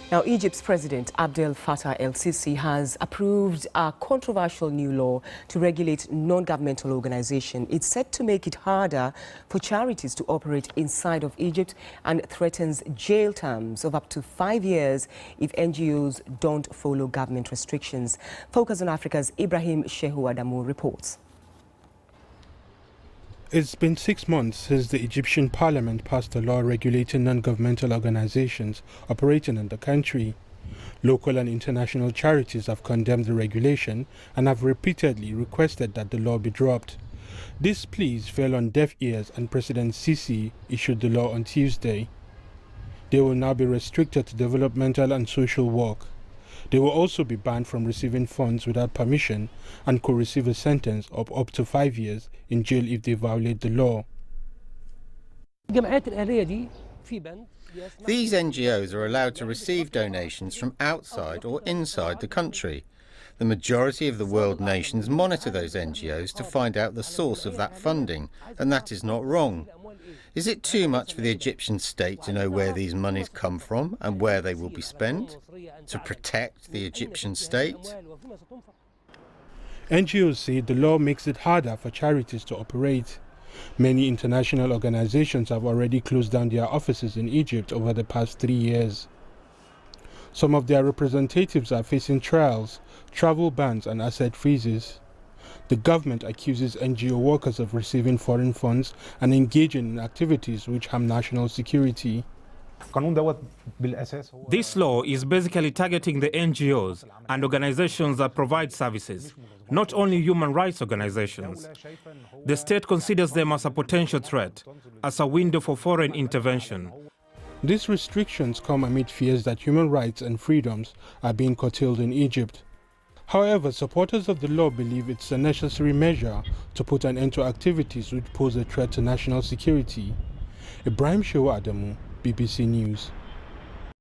Now, Egypt's President Abdel Fattah el-Sisi has approved a controversial new law to regulate non-governmental organizations. It's set to make it harder for charities to operate inside of Egypt and threatens jail terms of up to 5 years if NGOs don't follow government restrictions. Focus on Africa's Ibrahim Shehu Adamu reports. It's been 6 months since the Egyptian parliament passed a law regulating non-governmental organizations operating in the country. Local and international charities have condemned the regulation and have repeatedly requested that the law be dropped. These pleas fell on deaf ears and President Sisi issued the law on Tuesday. They will now be restricted to developmental and social work. They will also be banned from receiving funds without permission and could receive a sentence of up to 5 years in jail if they violate the law. These NGOs are allowed to receive donations from outside or inside the country. The majority of the world nations monitor those NGOs to find out the source of that funding, and that is not wrong. Is it too much for the Egyptian state to know where these monies come from and where they will be spent? To protect the Egyptian state? NGOs say the law makes it harder for charities to operate. Many international organizations have already closed down their offices in Egypt over the past 3 years. Some of their representatives are facing trials, travel bans and asset freezes. The government accuses NGO workers of receiving foreign funds and engaging in activities which harm national security. This law is basically targeting the NGOs and organizations that provide services, not only human rights organizations. The state considers them as a potential threat, as a window for foreign intervention. These restrictions come amid fears that human rights and freedoms are being curtailed in Egypt. However, supporters of the law believe it's a necessary measure to put an end to activities which pose a threat to national security. Ibrahim Shehu Adamu, BBC News.